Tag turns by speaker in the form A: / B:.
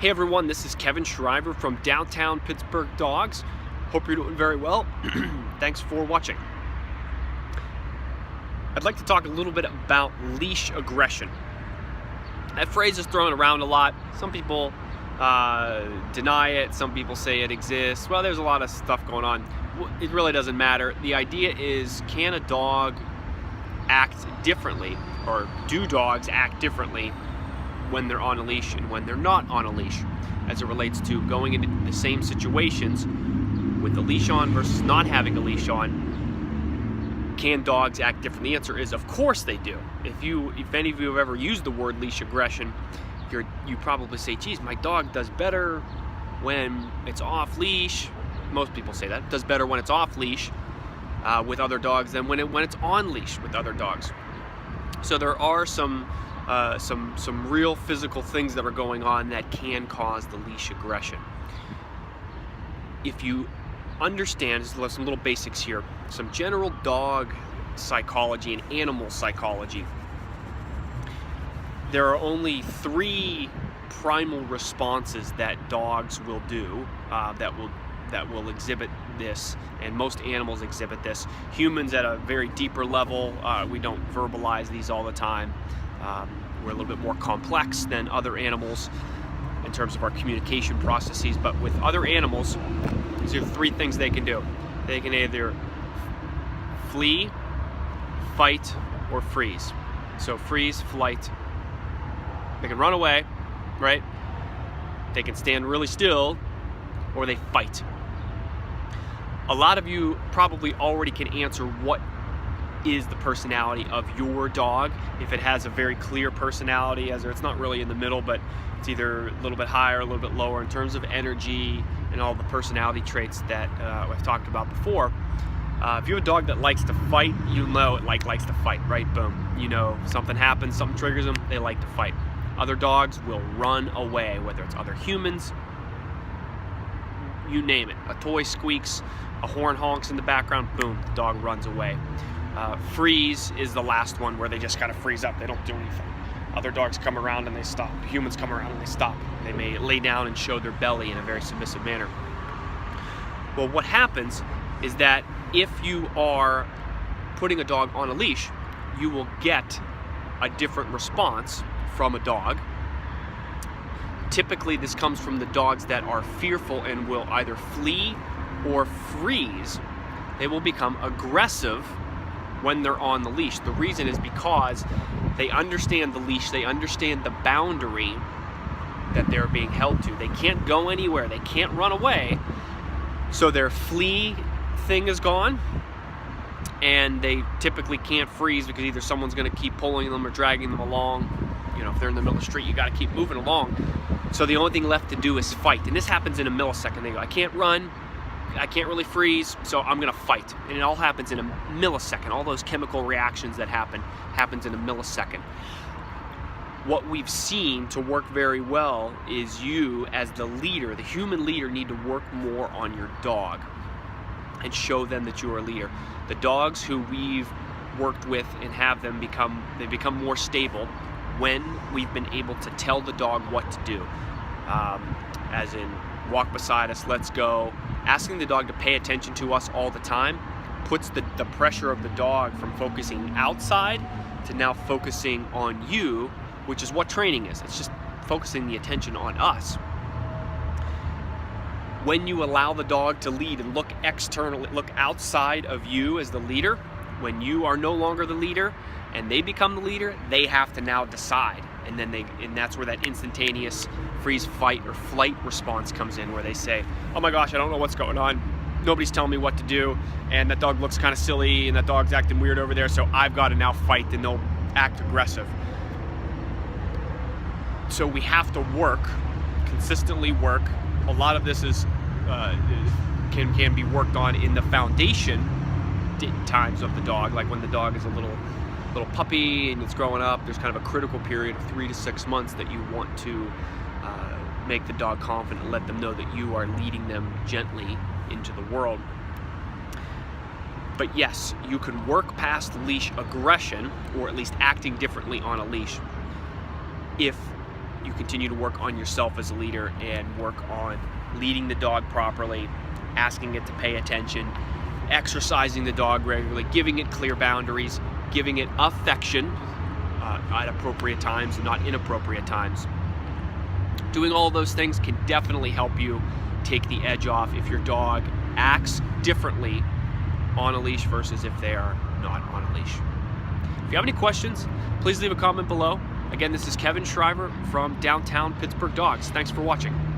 A: Hey everyone, this is Kevin Shriver from downtown Pittsburgh Dogs. Hope you're doing very well. Thanks for watching. I'd like to talk a little bit about leash aggression. That phrase is thrown around a lot. Some people deny it, some people say it exists. Well, there's a lot of stuff going on. It really doesn't matter. The idea is, can a dog act differently, or do dogs act differently when they're on a leash and when they're not on a leash, as it relates to going into the same situations with the leash on versus not having a leash on? Can dogs act different? The answer is, of course they do. If any of you have ever used the word leash aggression, you probably say, geez, my dog does better when it's off leash. Most people say that. It does better when it's off leash with other dogs than when it's on leash with other dogs. So there are some real physical things that are going on that can cause the leash aggression. If you understand, some little basics here, some general dog psychology and animal psychology, there are only 3 primal responses that dogs will do that will exhibit this, and most animals exhibit this. Humans at a very deeper level, we don't verbalize these all the time. We're a little bit more complex than other animals in terms of our communication processes, but with other animals, these are 3 things they can do. They can either flee, fight, or freeze. So freeze, flight. They can run away, right? They can stand really still, or they fight. A lot of you probably already can answer what is the personality of your dog. If it has a very clear personality, as it's not really in the middle, but it's either a little bit higher, a little bit lower in terms of energy and all the personality traits that I've talked about before. If you have a dog that likes to fight, you know it likes to fight, right? Boom. You know, something happens, something triggers them, they like to fight. Other dogs will run away, whether it's other humans, you name it. A toy squeaks, a horn honks in the background, boom, the dog runs away. Freeze is the last one, where they just kind of freeze up. They don't do anything. Other dogs come around and they stop. Humans come around and they stop. They may lay down and show their belly in a very submissive manner. Well, what happens is that if you are putting a dog on a leash, you will get a different response from a dog. Typically, this comes from the dogs that are fearful and will either flee or freeze. They will become aggressive when they're on the leash. The reason is because they understand the leash, they understand the boundary that they're being held to. They can't go anywhere, they can't run away. So their flee thing is gone, and they typically can't freeze because either someone's gonna keep pulling them or dragging them along. You know, if they're in the middle of the street, you gotta keep moving along. So the only thing left to do is fight. And this happens in a millisecond. They go, I can't run, I can't really freeze, so I'm gonna fight. And it all happens in a millisecond. All those chemical reactions that happens in a millisecond. What we've seen to work very well is you, as the leader, the human leader, need to work more on your dog and show them that you are a leader. The dogs who we've worked with and have them become more stable when we've been able to tell the dog what to do. As in, walk beside us, let's go. Asking the dog to pay attention to us all the time puts the pressure of the dog from focusing outside to now focusing on you, which is what training is. It's just focusing the attention on us. When you allow the dog to lead and look externally, look outside of you as the leader, when you are no longer the leader and they become the leader, they have to now decide. And that's where that instantaneous freeze, fight, or flight response comes in, where they say, oh my gosh, I don't know what's going on. Nobody's telling me what to do, and that dog looks kind of silly, and that dog's acting weird over there, so I've got to now fight, and they'll act aggressive. So we have to work, consistently work. A lot of this can be worked on in the foundation times of the dog, like when the dog is a little puppy and it's growing up. There's kind of a critical period of 3 to 6 months that you want to make the dog confident and let them know that you are leading them gently into the world. But yes, you can work past leash aggression, or at least acting differently on a leash, if you continue to work on yourself as a leader and work on leading the dog properly, asking it to pay attention, exercising the dog regularly, giving it clear boundaries, giving it affection at appropriate times and not inappropriate times. Doing all those things can definitely help you take the edge off if your dog acts differently on a leash versus if they are not on a leash. If you have any questions, please leave a comment below. Again, this is Kevin Shriver from downtown Pittsburgh Dogs. Thanks for watching.